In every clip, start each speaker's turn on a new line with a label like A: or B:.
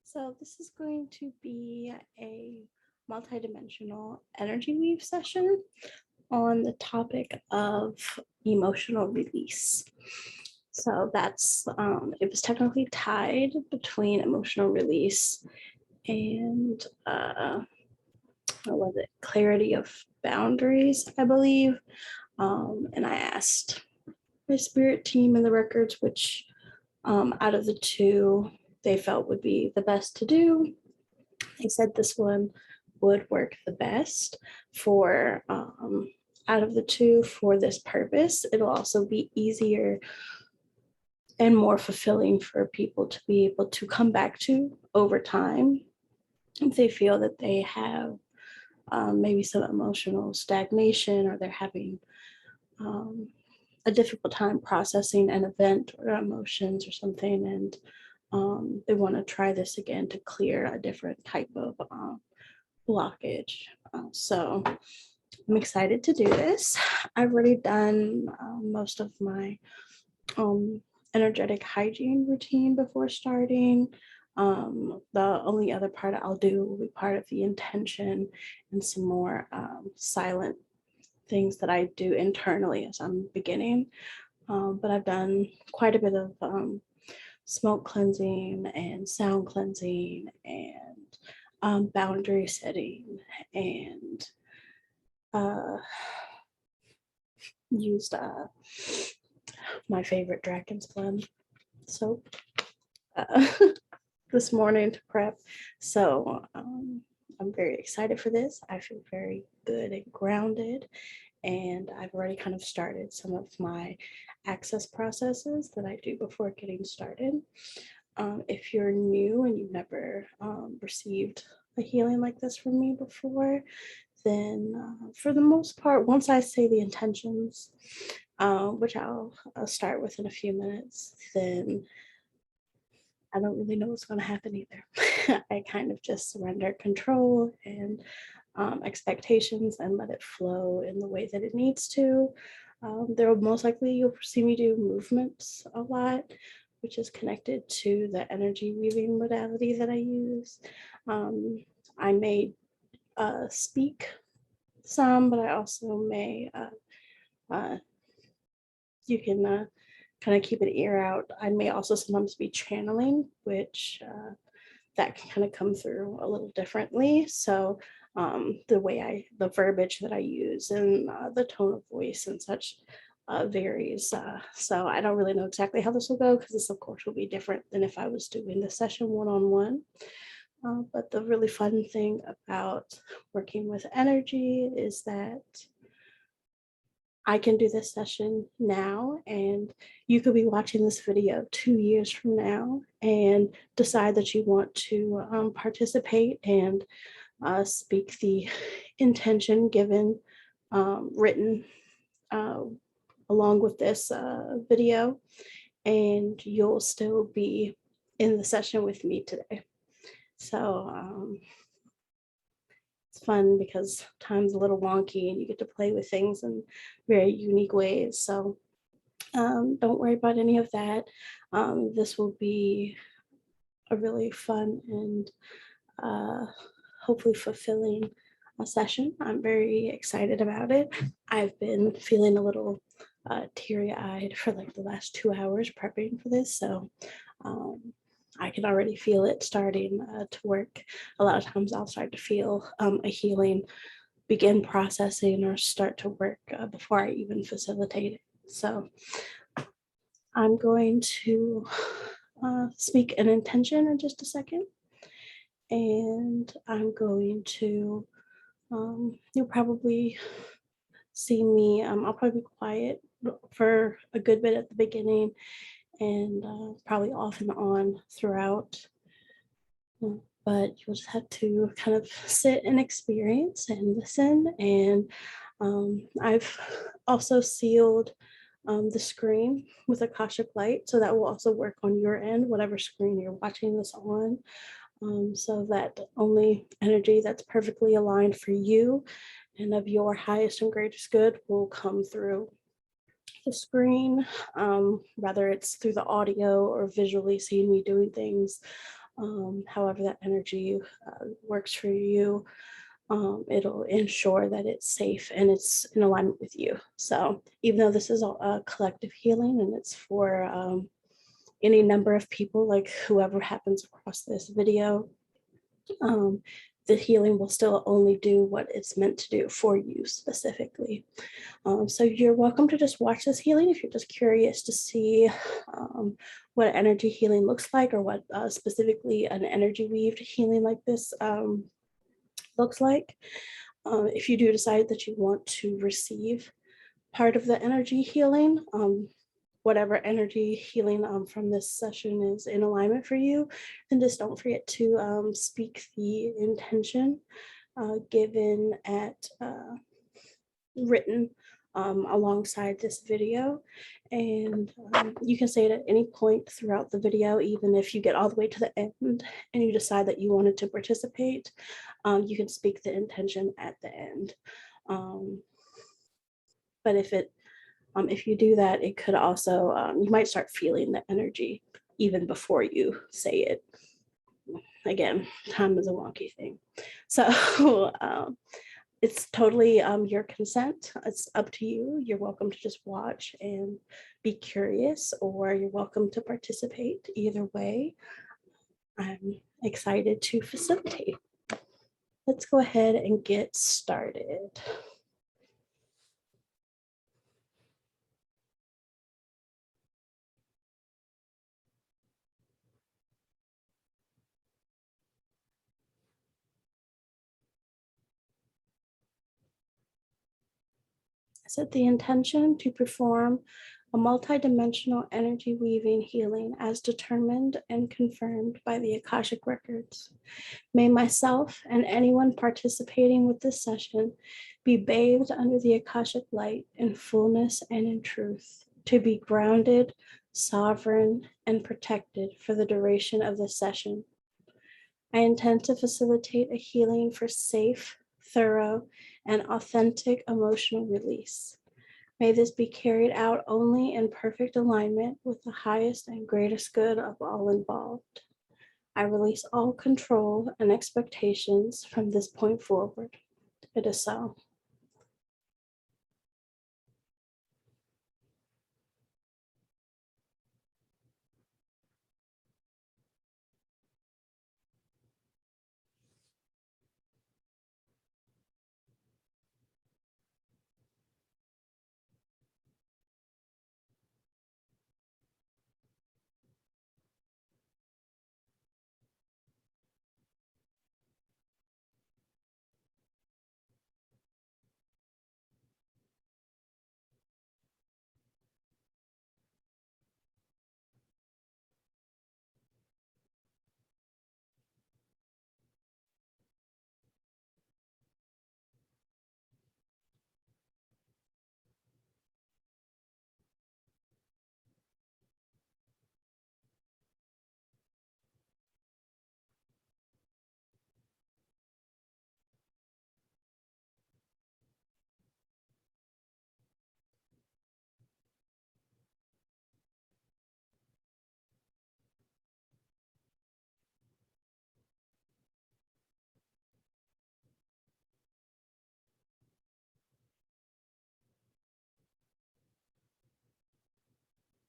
A: So this is going to be a multidimensional energy weave session on the topic of emotional release. So that's, it was technically tied between emotional release and what was it, clarity of boundaries, I believe. And I asked my spirit team and the records which out of the two they felt would be the best to do. They said this one would work the best for out of the two for this purpose. It'll also be easier and more fulfilling for people to be able to come back to over time if they feel that they have maybe some emotional stagnation or they're having a difficult time processing an event or emotions or something, and they want to try this again to clear a different type of blockage. So I'm excited to do this. I've already done most of my energetic hygiene routine before starting. The only other part I'll do will be part of the intention and some more silent things that I do internally as I'm beginning. But I've done quite a bit of smoke cleansing and sound cleansing and boundary setting, and used my favorite Dragon's Blend soap this morning to prep. So I'm very excited for this. I feel very good and grounded, and I've already kind of started some of my access processes that I do before getting started. If you're new and you've never received a healing like this from me before, then for the most part, once I say the intentions, which I'll start with in a few minutes, then I don't really know what's going to happen either. I kind of just surrender control and expectations and let it flow in the way that it needs to. There will most likely, you'll see me do movements a lot, which is connected to the energy weaving modality that I use. I may speak some, but I also may, you can kind of keep an ear out. I may also sometimes be channeling, which that can kind of come through a little differently. So the verbiage that I use and the tone of voice and such varies. So I don't really know exactly how this will go, because this of course will be different than if I was doing the session one-on-one. But the really fun thing about working with energy is that I can do this session now, and you could be watching this video 2 years from now and decide that you want to participate and speak the intention given written along with this video, and you'll still be in the session with me today. So it's fun because time's a little wonky and you get to play with things in very unique ways. So don't worry about any of that. This will be a really fun and hopefully fulfilling session. I'm very excited about it. I've been feeling a little teary-eyed for like the last 2 hours prepping for this. So I can already feel it starting to work. A lot of times I'll start to feel a healing begin processing or start to work before I even facilitate it. So I'm going to speak an intention in just a second. And I'm going to, you'll probably see me, I'll probably be quiet for a good bit at the beginning, and probably off and on throughout. But you'll just have to kind of sit and experience and listen. And I've also sealed the screen with Akashic light, so that will also work on your end, whatever screen you're watching this on, so that only energy that's perfectly aligned for you and of your highest and greatest good will come through the screen, whether it's through the audio or visually seeing me doing things. however that energy works for you. It'll ensure that it's safe and it's in alignment with you. So even though this is a collective healing and it's for any number of people, like whoever happens across this video, the healing will still only do what it's meant to do for you specifically. So you're welcome to just watch this healing if you're just curious to see what energy healing looks like, or what specifically an energy weaved healing like this looks like. If you do decide that you want to receive part of the energy healing, whatever energy healing from this session is in alignment for you, then just don't forget to speak the intention given at written alongside this video. And you can say it at any point throughout the video, even if you get all the way to the end and you decide that you wanted to participate, you can speak the intention at the end. But if you do that, it could also, you might start feeling the energy even before you say it. Again, time is a wonky thing. So it's totally your consent. It's up to you. You're welcome to just watch and be curious, or you're welcome to participate. Either way, I'm excited to facilitate. Let's go ahead and get started. Set the intention to perform a multidimensional energy weaving healing as determined and confirmed by the Akashic Records. May myself and anyone participating with this session be bathed under the Akashic light in fullness and in truth, to be grounded, sovereign, and protected for the duration of the session. I intend to facilitate a healing for safe, thorough, and authentic emotional release. May this be carried out only in perfect alignment with the highest and greatest good of all involved. I release all control and expectations from this point forward. It is so.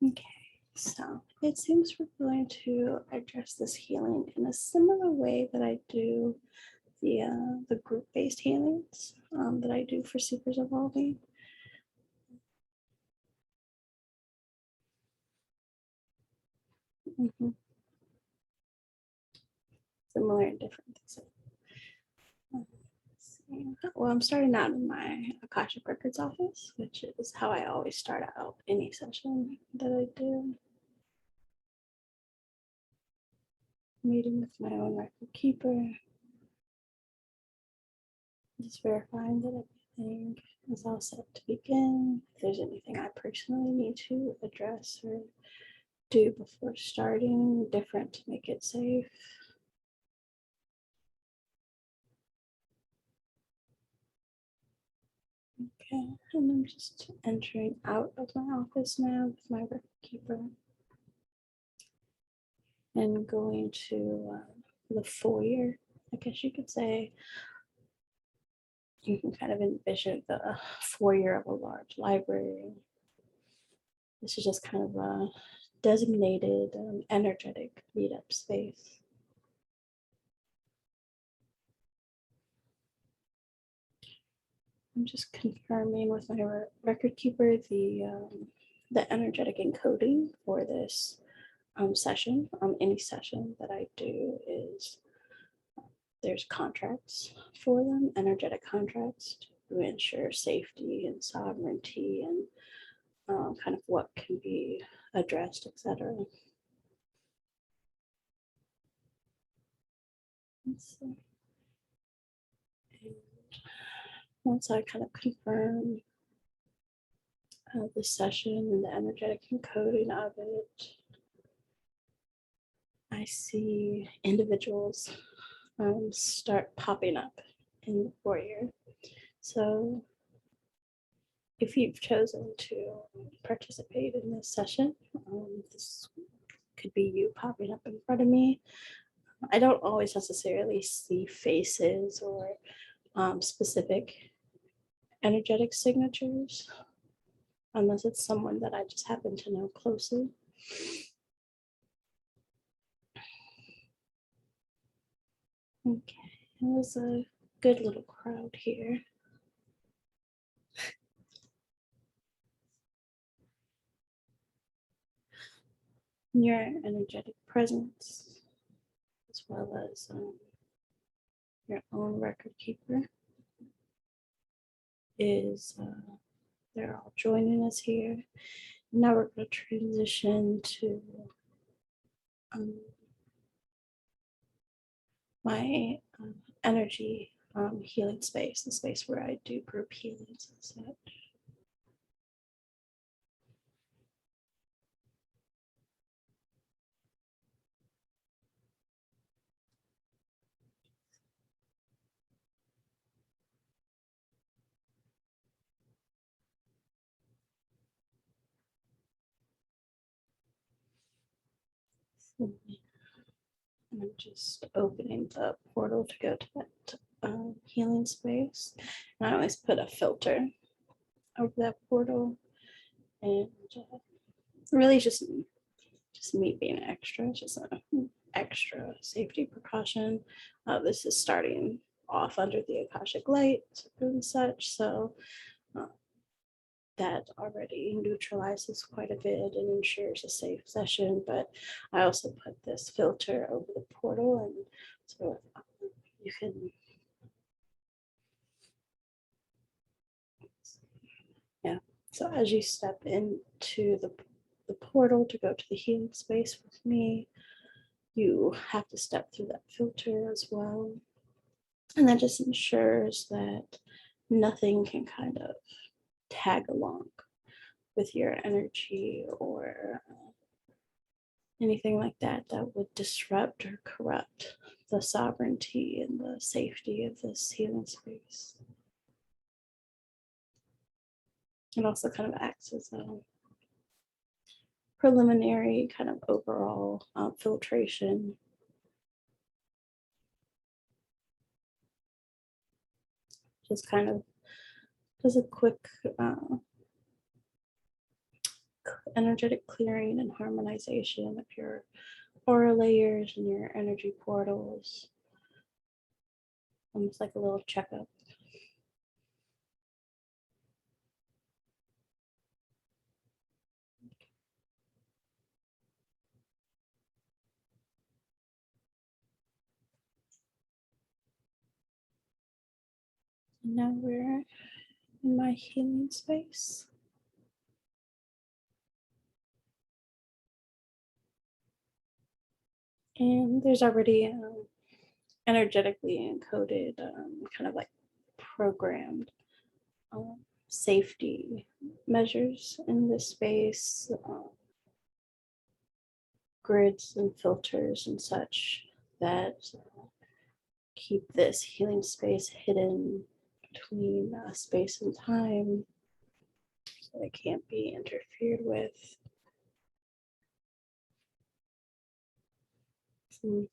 A: Okay, so it seems we're going to address this healing in a similar way that I do the group-based healings that I do for Seekers Evolving. Similar and different. So, well, I'm starting out in my Akashic Records office, which is how I always start out any session that I do. Meeting with my own record keeper. Just verifying that everything is all set to begin. If there's anything I personally need to address or do before starting different to make it safe. Okay, and I'm just entering out of my office now with my record keeper. and going to the foyer, I guess you could say. You can kind of envision the foyer of a large library. This is just kind of a designated energetic meetup space. I'm just confirming with my record keeper the energetic encoding for this session. Any session that I do is there's contracts for them, energetic contracts to ensure safety and sovereignty and kind of what can be addressed, etc. Once I kind of confirm the session and the energetic encoding of it, I see individuals start popping up in the foyer. So if you've chosen to participate in this session, this could be you popping up in front of me. I don't always necessarily see faces or specific energetic signatures, unless it's someone that I just happen to know closely. Okay, it was a good little crowd here. Your energetic presence, as well as your own record keeper, is they're all joining us here. Now we're going to transition to my energy healing space, the space where I do group healings and such. And I'm just opening the portal to go to that healing space. And I always put a filter over that portal, and really just me being extra, just an extra safety precaution. This is starting off under the Akashic light and such, so that already neutralizes quite a bit and ensures a safe session. But I also put this filter over the portal, and so you can so as you step into the portal to go to the healing space with me, you have to step through that filter as well. And that just ensures that nothing can kind of tag along with your energy or anything like that that would disrupt or corrupt the sovereignty and the safety of this healing space. It also kind of acts as a preliminary kind of overall filtration. Just kind of does a quick energetic clearing and harmonization of your aura layers and your energy portals. Almost like a little checkup. Now we're in my healing space. And there's already energetically encoded, kind of like programmed safety measures in this space, grids and filters and such that keep this healing space hidden between space and time so it can't be interfered with. some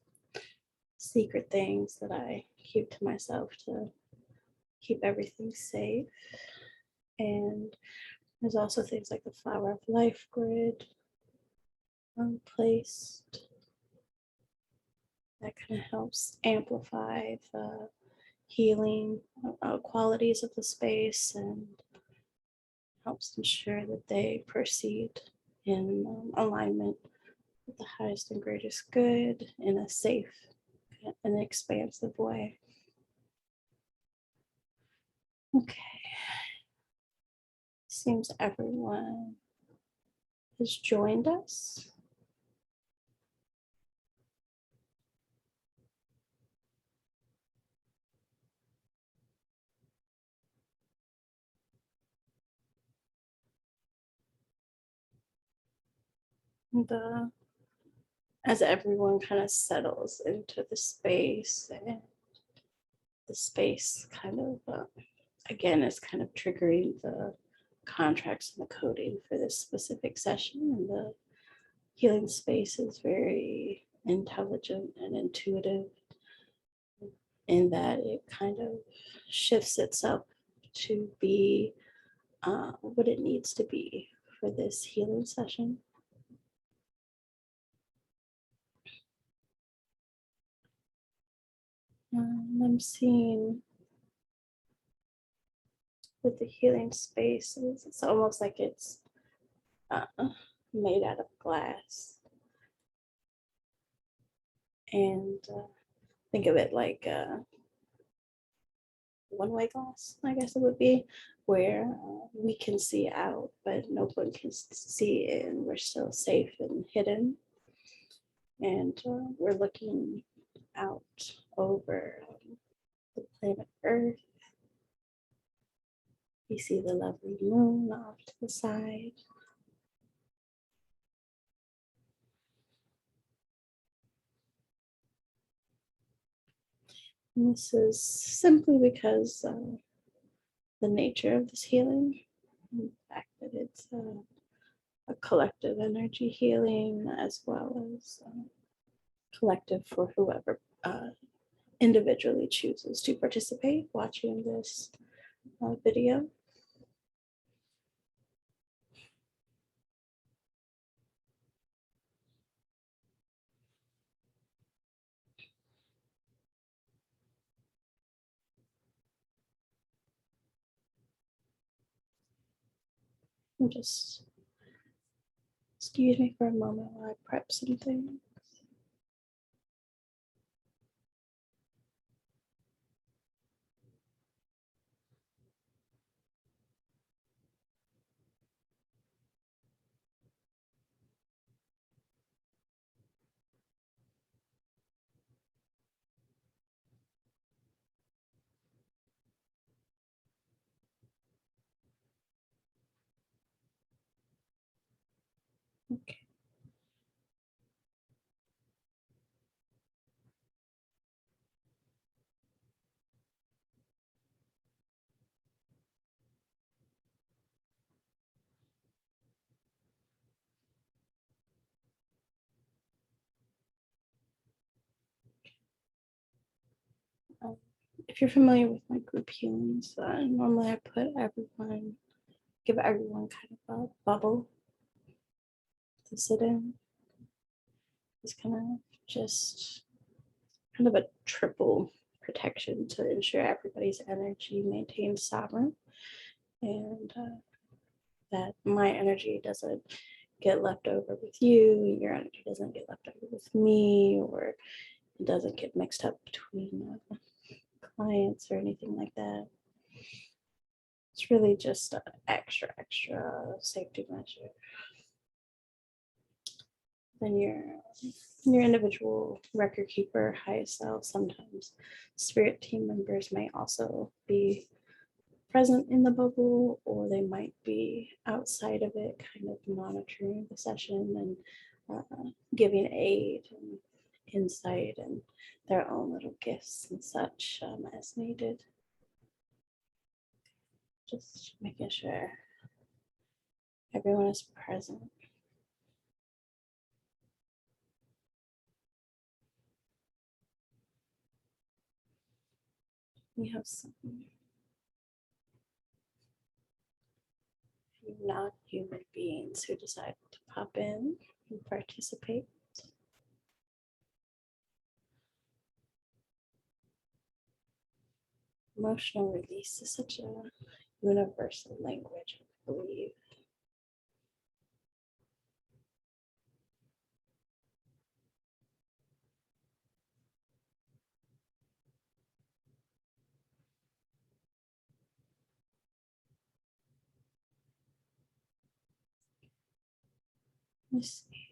A: secret things that I keep to myself to keep everything safe. And there's also things like the Flower of Life grid placed that kind of helps amplify the healing qualities of the space and helps ensure that they proceed in alignment with the highest and greatest good in a safe and expansive way. Okay. Seems everyone has joined us. As everyone kind of settles into the space, and the space kind of, again, is kind of triggering the contracts and the coding for this specific session. And the healing space is very intelligent and intuitive in that it kind of shifts itself to be what it needs to be for this healing session. I'm seeing with the healing spaces, it's almost like it's made out of glass. And think of it like one-way glass, I guess it would be, where we can see out, but no one can see in. We're still safe and hidden. And we're looking out over the planet Earth. You see the lovely moon off to the side. And this is simply because the nature of this healing, and the fact that it's a collective energy healing as well as collective for whoever individually chooses to participate watching this video. And just excuse me for a moment while I prep some things. Okay. If you're familiar with my group healings, normally I give everyone kind of a bubble to sit in. It's just kind of a triple protection to ensure everybody's energy maintains sovereign, and that my energy doesn't get left over with you, your energy doesn't get left over with me, or it doesn't get mixed up between clients or anything like that. It's really just an extra safety measure. Then your individual record keeper, highest self, sometimes spirit team members may also be present in the bubble, or they might be outside of it, kind of monitoring the session and giving aid and insight and their own little gifts and such as needed. Just making sure everyone is present. We have some non-human beings who decide to pop in and participate. Emotional release is such a universal language, I believe. Let's see.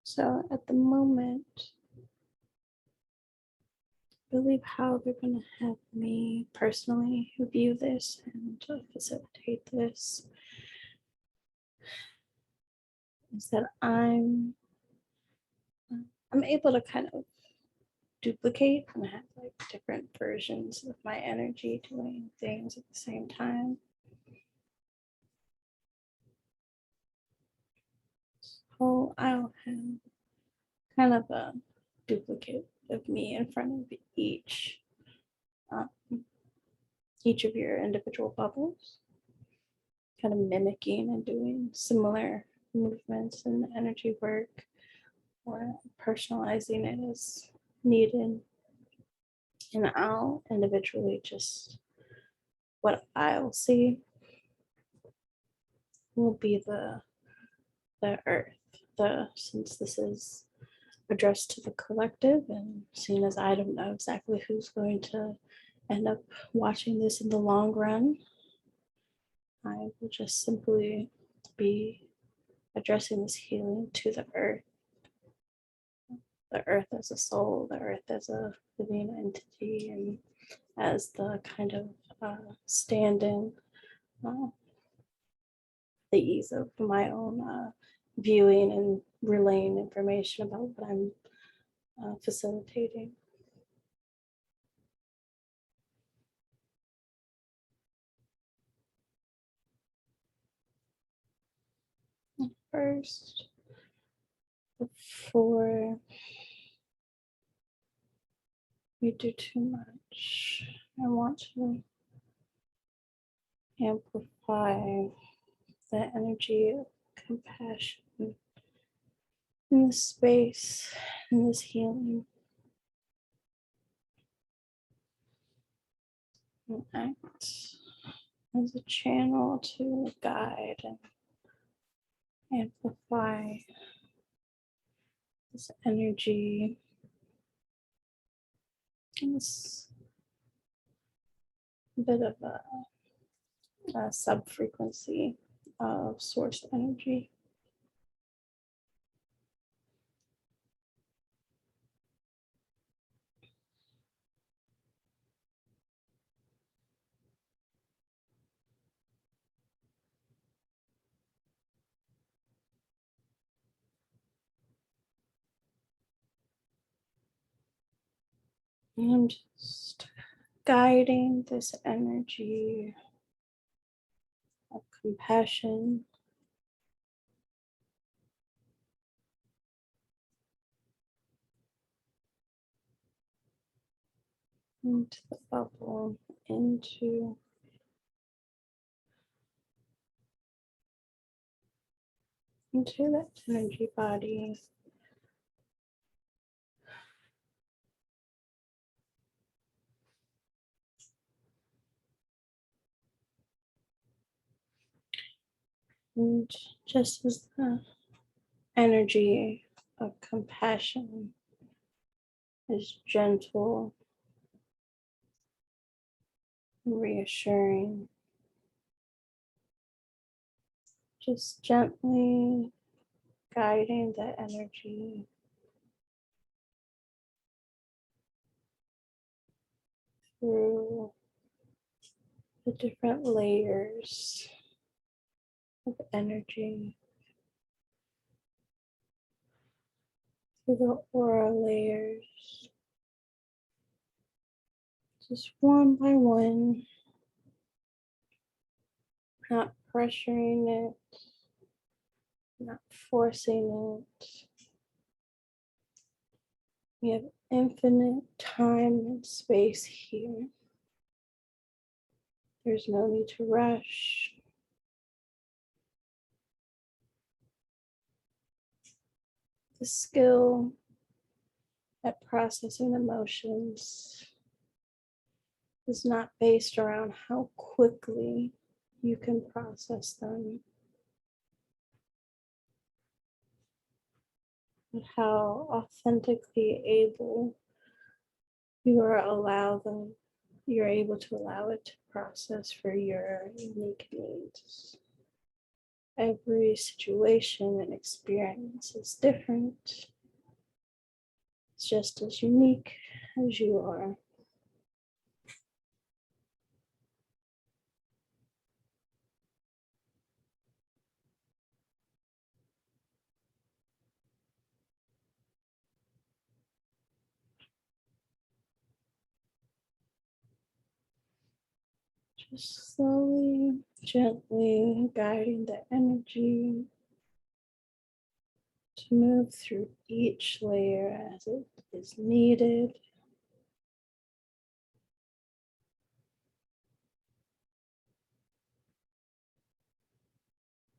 A: So at the moment, I believe how they're going to have me personally view this and facilitate this is that I'm able to kind of duplicate and have like different versions of my energy doing things at the same time. So I'll have kind of a duplicate of me in front of um, each of your individual bubbles, kind of mimicking and doing similar movements and energy work, or personalizing it as needed. And I'll individually just what I'll see will be the earth. Since this is addressed to the collective and seeing as I don't know exactly who's going to end up watching this in the long run, I will just simply be addressing this healing to the earth as a soul, the earth as a living entity, and as the kind of stand-in, uh, the ease of my own viewing and relaying information about what I'm facilitating. First, before we do too much, I want to amplify the energy of compassion in this space, in this healing, and act as a channel to guide and amplify this energy, this bit of a sub-frequency of source energy. And I'm just guiding this energy of compassion into the bubble, into that energy body. And just as the energy of compassion is gentle and reassuring. Just gently guiding the energy through the different layers of energy, through the aura layers, just one by one, not pressuring it, not forcing it. We have infinite time and space here. There's no need to rush. The skill at processing emotions is not based around how quickly you can process them, but how authentically able you're able to allow it to process for your unique needs. Every situation and experience is different. It's just as unique as you are. Just slowly, gently guiding the energy to move through each layer as it is needed.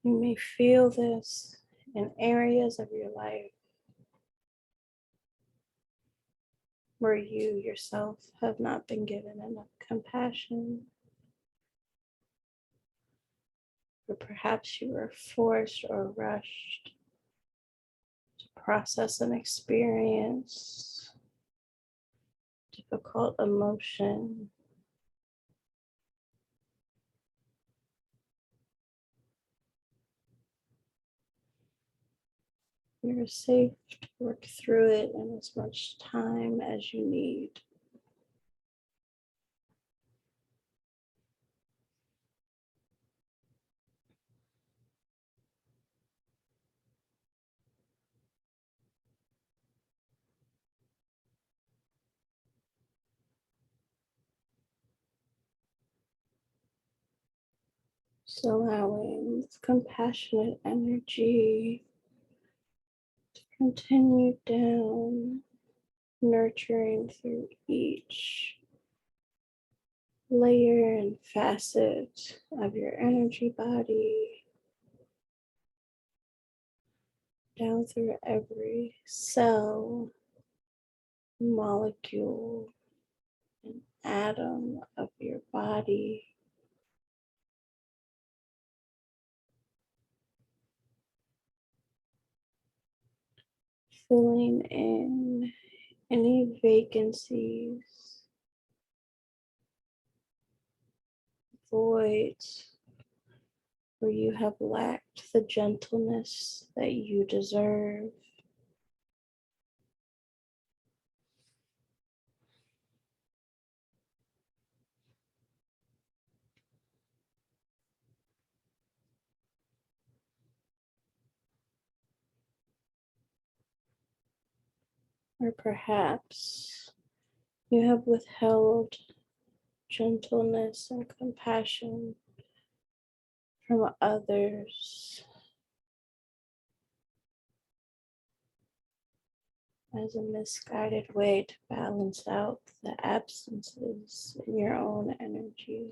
A: You may feel this in areas of your life where you yourself have not been given enough compassion, or perhaps you were forced or rushed to process an experience, difficult emotion. You're safe to work through it in as much time as you need. So allowing this compassionate energy to continue down, nurturing through each layer and facet of your energy body, down through every cell, molecule, and atom of your body. Filling in any vacancies, voids where you have lacked the gentleness that you deserve. Or perhaps you have withheld gentleness and compassion from others as a misguided way to balance out the absences in your own energy.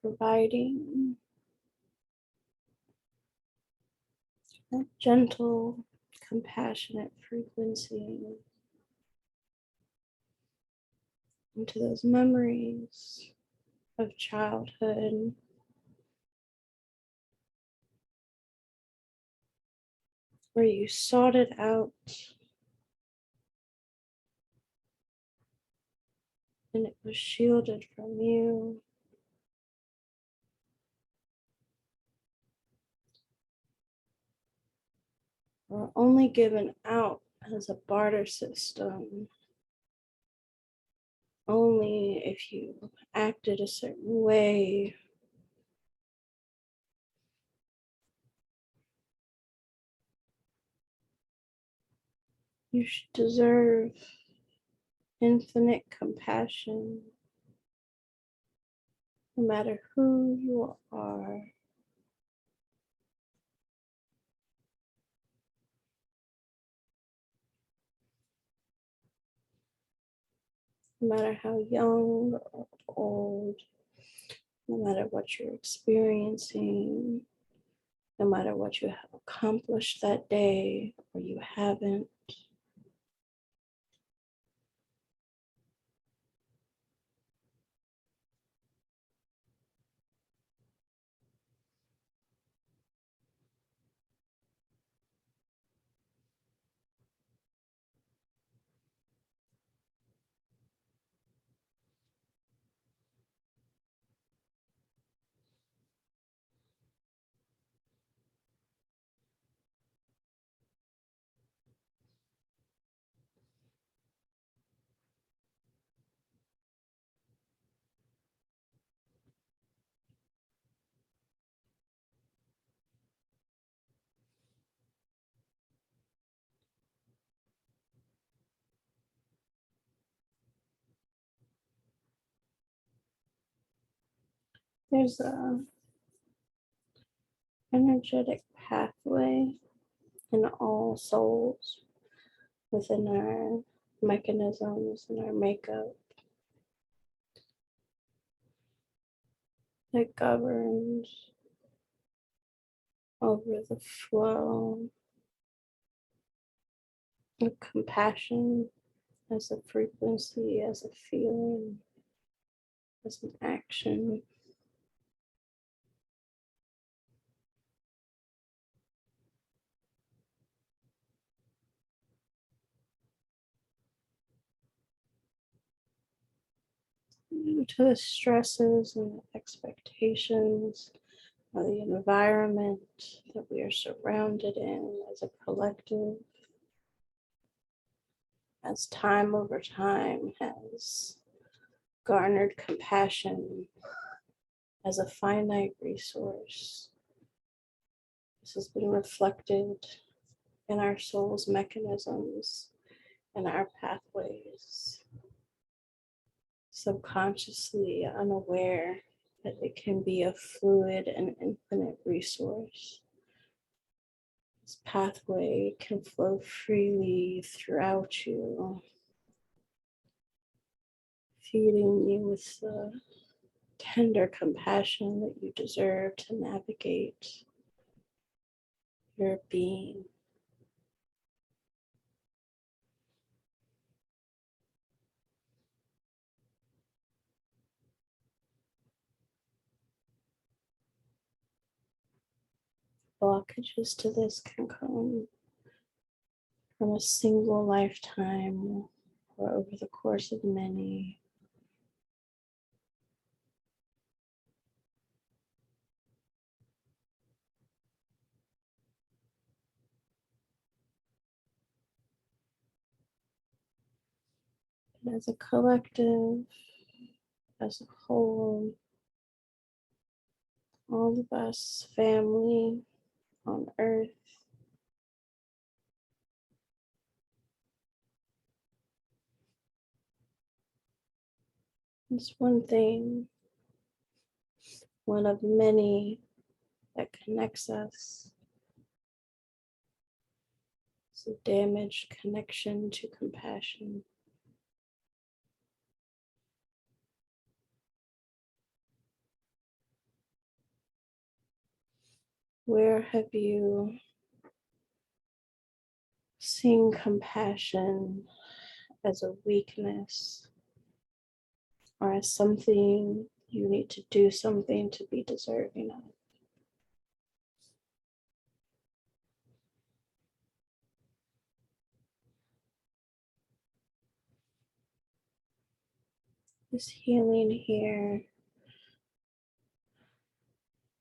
A: Providing a gentle, compassionate frequency into those memories of childhood, where you sought it out and it was shielded from you. Or only given out as a barter system, only if you acted a certain way. You should deserve infinite compassion, no matter who you are. No matter how young or old, no matter what you're experiencing, no matter what you have accomplished that day or you haven't. There's a energetic pathway in all souls within our mechanisms and our makeup that governs over the flow of compassion as a frequency, as a feeling, as an action. Due to the stresses and expectations of the environment that we are surrounded in as a collective, as time over time has garnered compassion as a finite resource. This has been reflected in our soul's mechanisms and our pathways, subconsciously unaware that it can be a fluid and infinite resource. This pathway can flow freely throughout you, feeding you with the tender compassion that you deserve to navigate your being. Blockages to this can come from a single lifetime or over the course of many. And as a collective, as a whole, all of us, family on earth, is one thing, one of many that connects us. It's a damaged connection to compassion. Where have you seen compassion as a weakness or as something you need to do something to be deserving of. This healing here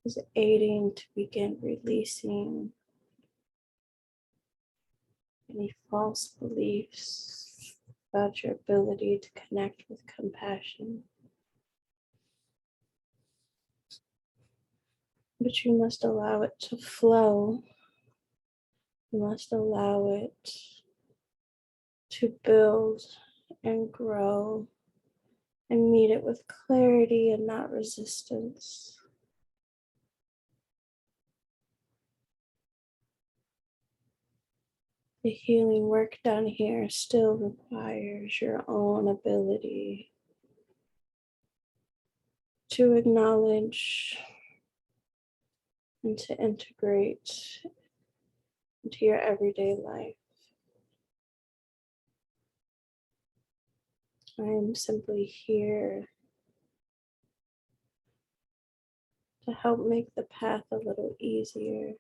A: is aiding to begin releasing any false beliefs about your ability to connect with compassion. But you must allow it to flow. You must allow it to build and grow and meet it with clarity and not resistance. The healing work done here still requires your own ability to acknowledge and to integrate into your everyday life. I am simply here to help make the path a little easier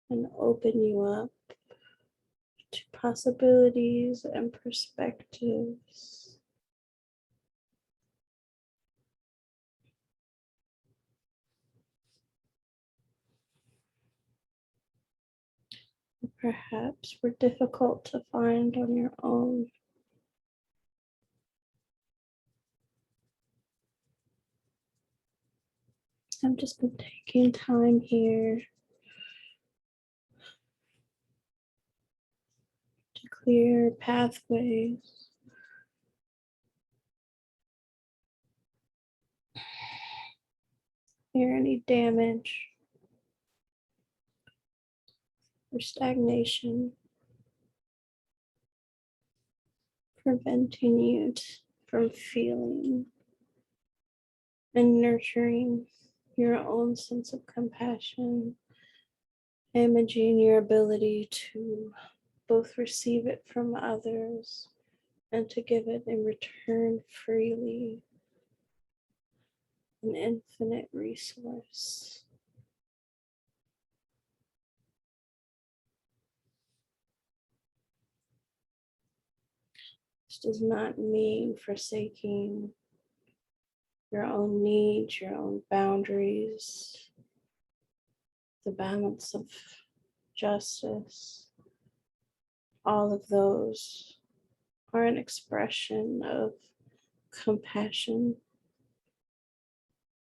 A: and open you up to possibilities and perspectives. That perhaps were difficult to find on your own. I've just been taking time here to clear pathways, clear any damage or stagnation, preventing you from feeling and nurturing your own sense of compassion, imaging your ability to both receive it from others and to give it in return freely, an infinite resource. This does not mean forsaking your own needs, your own boundaries, the balance of justice. All of those are an expression of compassion,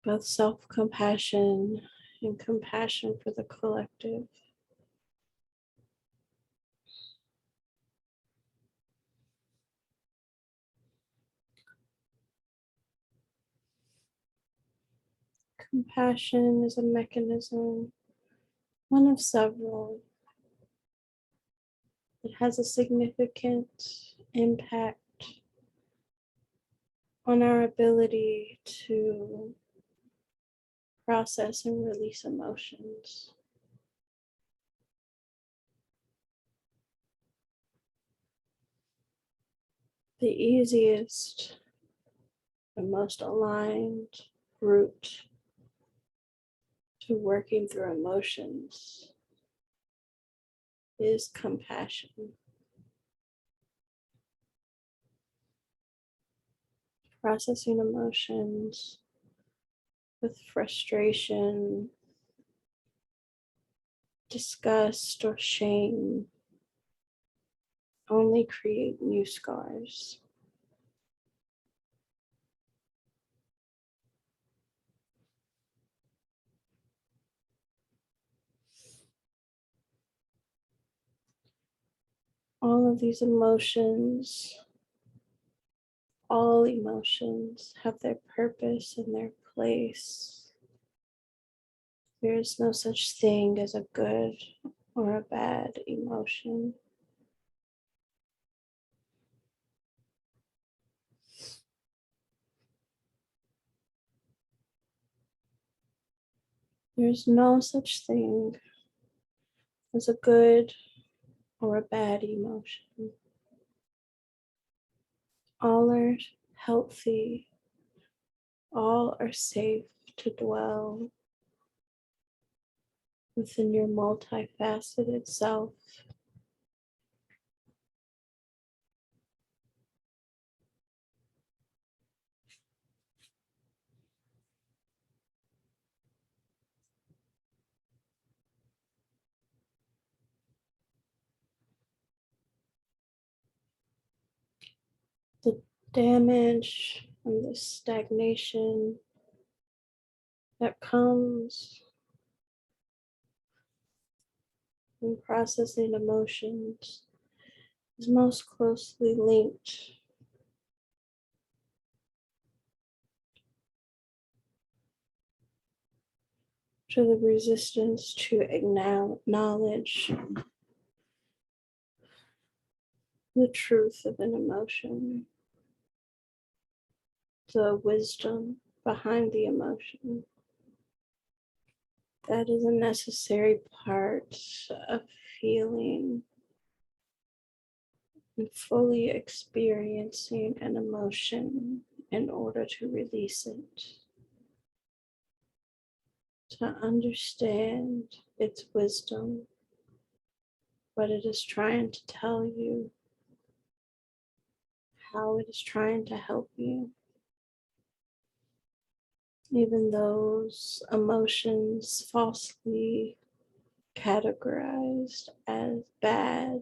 A: both self-compassion and compassion for the collective. Compassion is a mechanism, one of several, that has a significant impact on our ability to process and release emotions. The easiest and most aligned route to working through emotions is compassion. Processing emotions with frustration, disgust, or shame only create new scars. All of these emotions, all emotions have their purpose and their place. There is no such thing as a good or a bad emotion. There's no such thing as a good or a bad emotion. All are healthy. All are safe to dwell within your multifaceted self. The damage and the stagnation that comes from processing emotions is most closely linked to the resistance to acknowledge the truth of an emotion, the wisdom behind the emotion. That is a necessary part of feeling and fully experiencing an emotion in order to release it, to understand its wisdom, what it is trying to tell you, how it is trying to help you. Even those emotions falsely categorized as bad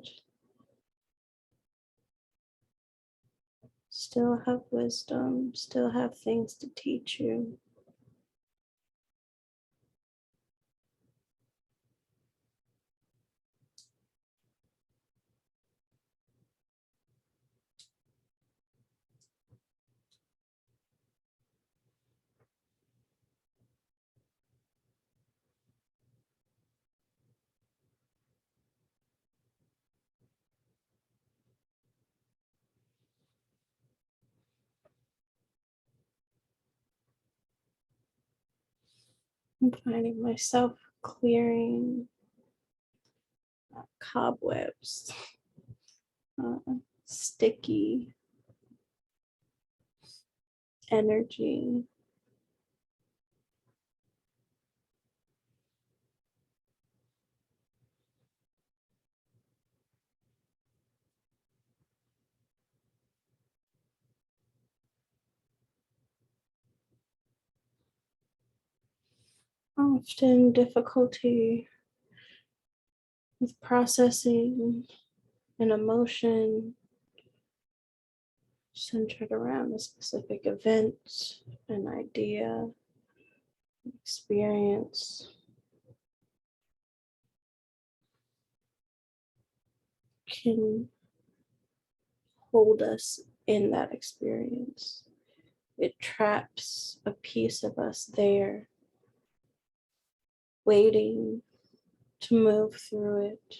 A: still have wisdom, still have things to teach you. I'm finding myself clearing cobwebs, sticky energy. Often difficulty with processing an emotion centered around a specific event, an idea, experience can hold us in that experience. It traps a piece of us there, waiting to move through it.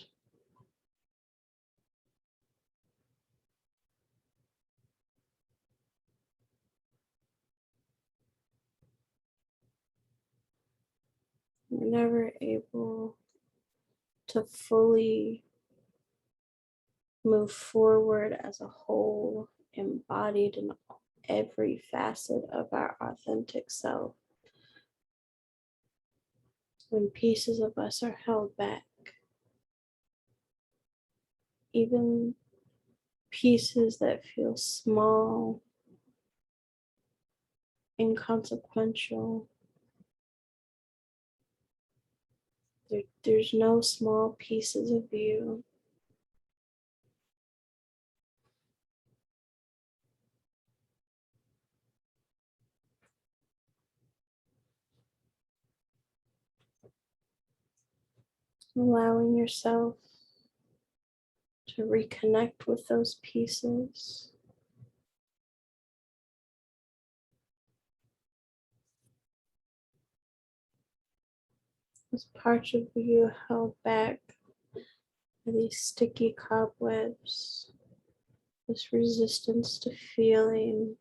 A: We're never able to fully move forward as a whole, embodied in every facet of our authentic self. When pieces of us are held back, even pieces that feel small, inconsequential, there's no small pieces of you. Allowing yourself to reconnect with those pieces. Those parts of you held back by these sticky cobwebs, this resistance to feeling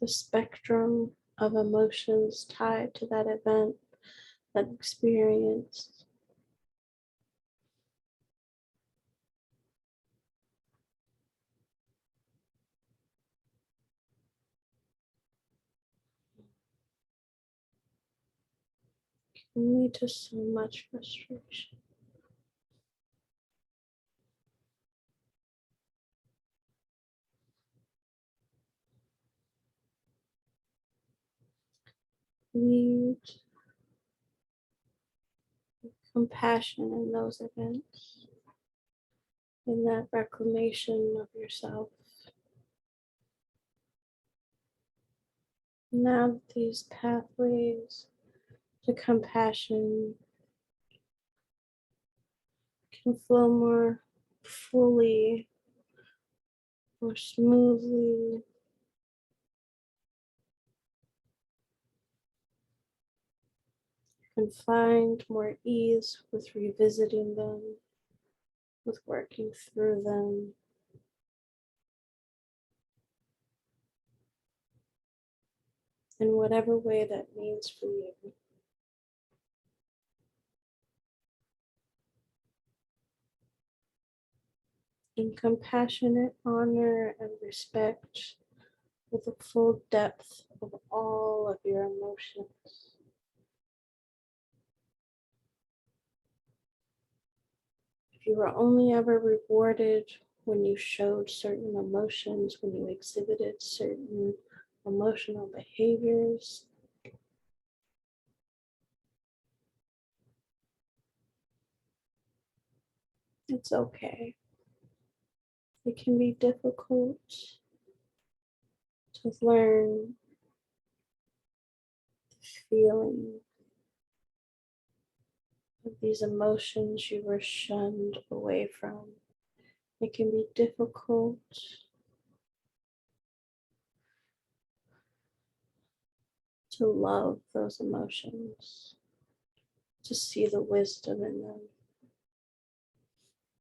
A: the spectrum of emotions tied to that event, that experience. Only to so much frustration. Need compassion in those events, in that reclamation of yourself. Now that these pathways to compassion can flow more fully or smoothly, you can find more ease with revisiting them, with working through them. In whatever way that means for you. In compassionate honor and respect with the full depth of all of your emotions. If you were only ever rewarded when you showed certain emotions, when you exhibited certain emotional behaviors, it's okay. It can be difficult to learn the feeling of these emotions you were shunned away from. It can be difficult to love those emotions, to see the wisdom in them.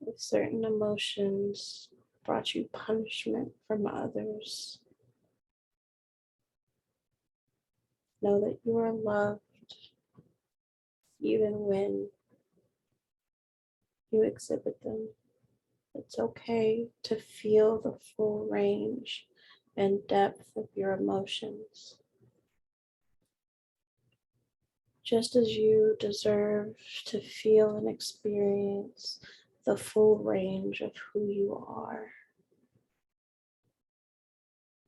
A: If certain emotions brought you punishment from others, know that you are loved even when you exhibit them. It's okay to feel the full range and depth of your emotions. Just as you deserve to feel and experience the full range of who you are.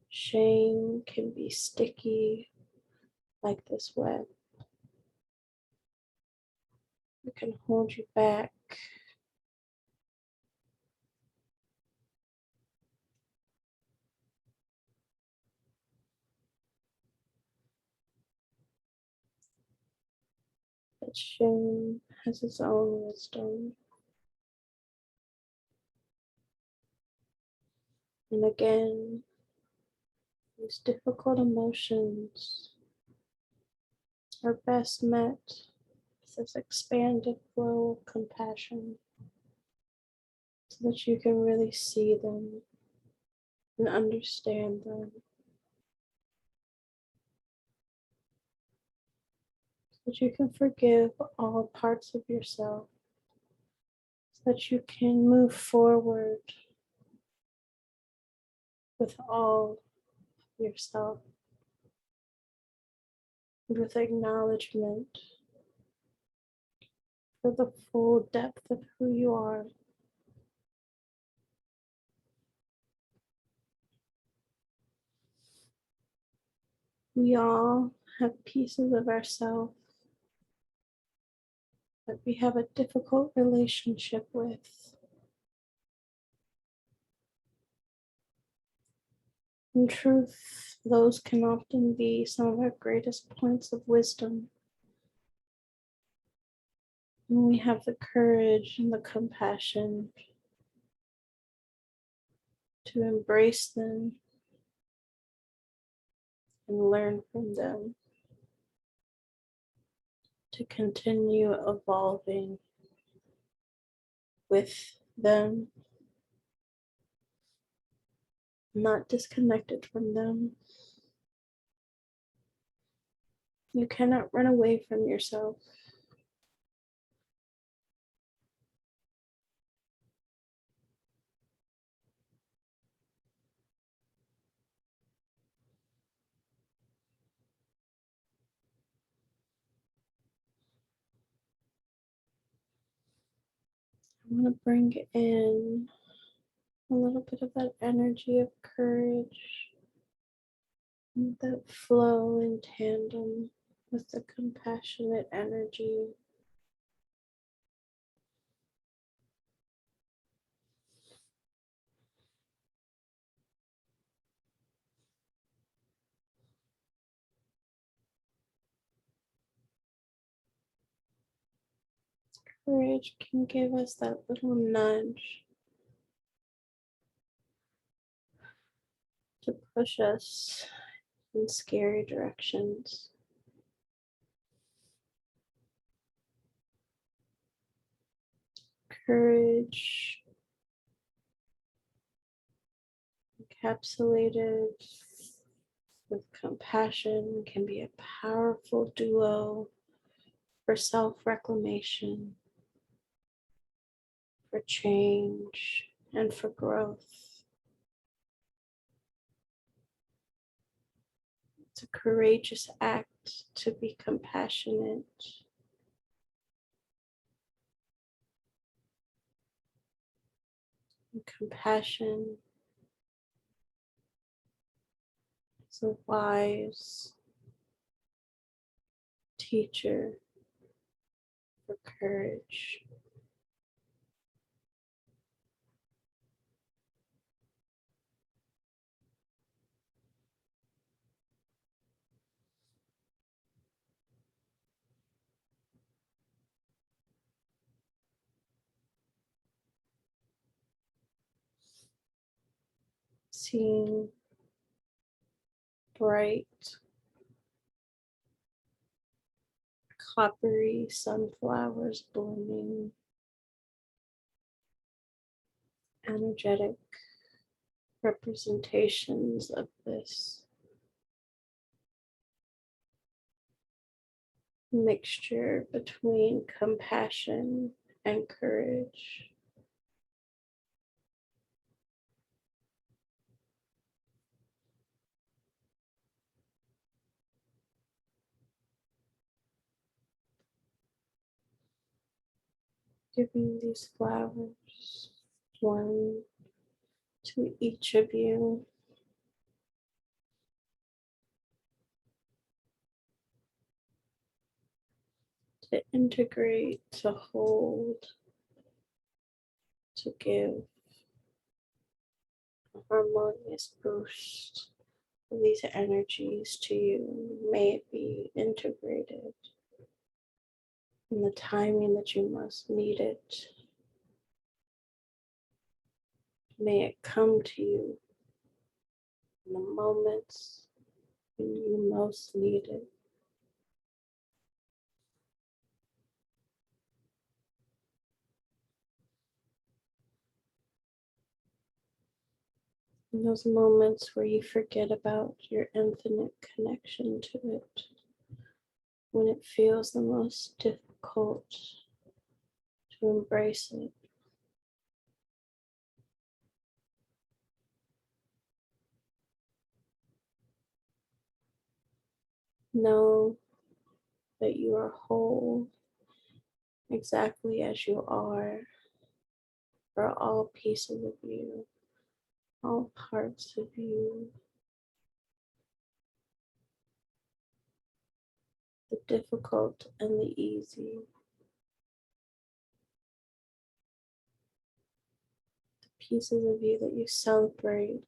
A: Shame can be sticky like this web. It can hold you back. But shame has its own wisdom. And again, these difficult emotions are best met with this expanded flow of compassion so that you can really see them and understand them. So that you can forgive all parts of yourself. So that you can move forward with all yourself. With acknowledgement for the full depth of who you are. We all have pieces of ourselves that we have a difficult relationship with. In truth, those can often be some of our greatest points of wisdom. When we have the courage and the compassion to embrace them and learn from them, to continue evolving with them, not disconnected from them. You cannot run away from yourself. I'm going to bring in a little bit of that energy of courage, that flow in tandem with the compassionate energy. Courage can give us that little nudge to push us in scary directions. Courage, encapsulated with compassion, can be a powerful duo for self-reclamation, for change, and for growth. It's a courageous act to be compassionate. And compassion is a wise teacher for courage. Seeing bright, coppery sunflowers blooming, energetic representations of this mixture between compassion and courage. Giving these flowers, one to each of you, to integrate, to hold, to give a harmonious boost of these energies to you. May it be integrated in the timing that you most need it. May it come to you in the moments when you most need it. In those moments where you forget about your infinite connection to it, when it feels the most difficult to embrace it. Know that you are whole exactly as you are, for all pieces of you, all parts of you, the difficult and the easy, the pieces of you that you celebrate,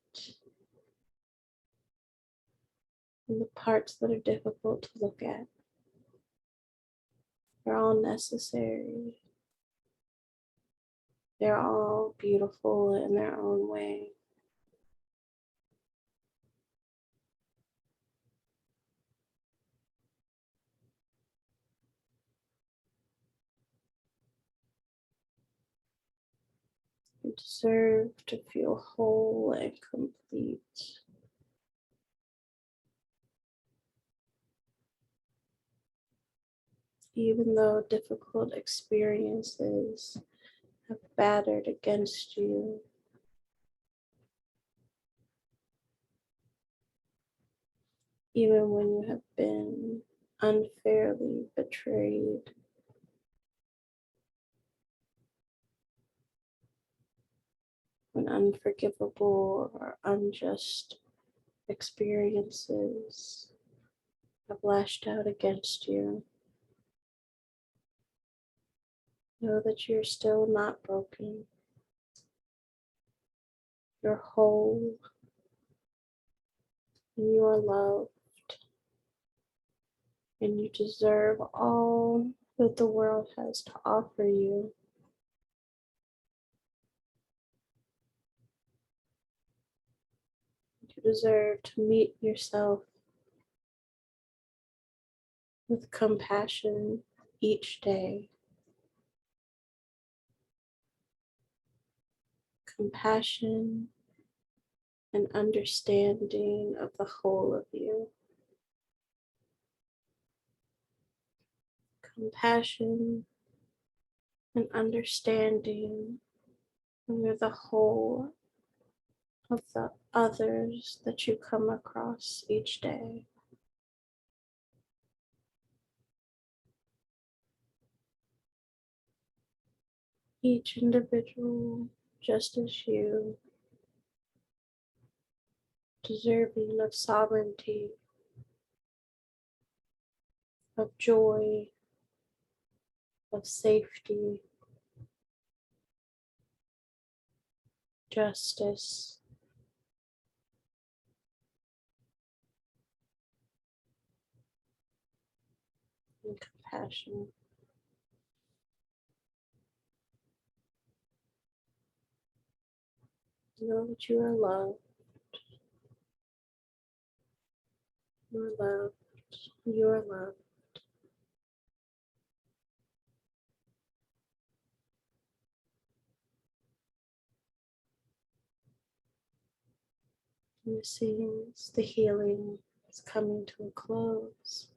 A: and the parts that are difficult to look at. They're all necessary. They're all beautiful in their own way. You deserve to feel whole and complete. Even though difficult experiences have battered against you, even when you have been unfairly betrayed, when unforgivable or unjust experiences have lashed out against you, know that you're still not broken. You're whole and you are loved, and you deserve all that the world has to offer you. You deserve to meet yourself with compassion each day. Compassion and understanding of the whole of you. Compassion and understanding when you're the whole of the others that you come across each day. Each individual, just as you, deserving of sovereignty, of joy, of safety, justice, and compassion. Know that you are loved. You are loved. You are loved. And it seems the healing is coming to a close.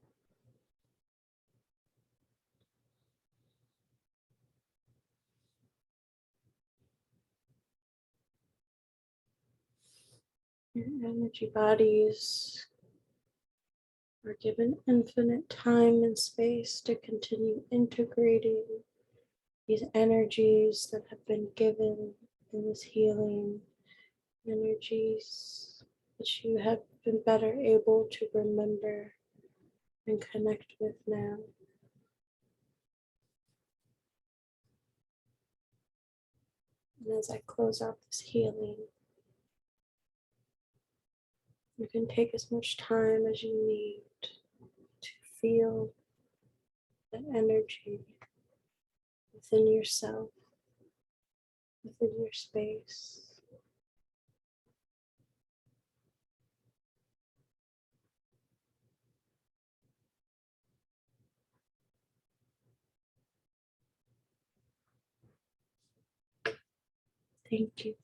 A: Your energy bodies are given infinite time and space to continue integrating these energies that have been given in this healing, energies that you have been better able to remember and connect with now. And as I close out this healing, you can take as much time as you need to feel the energy within yourself, within your space. Thank you.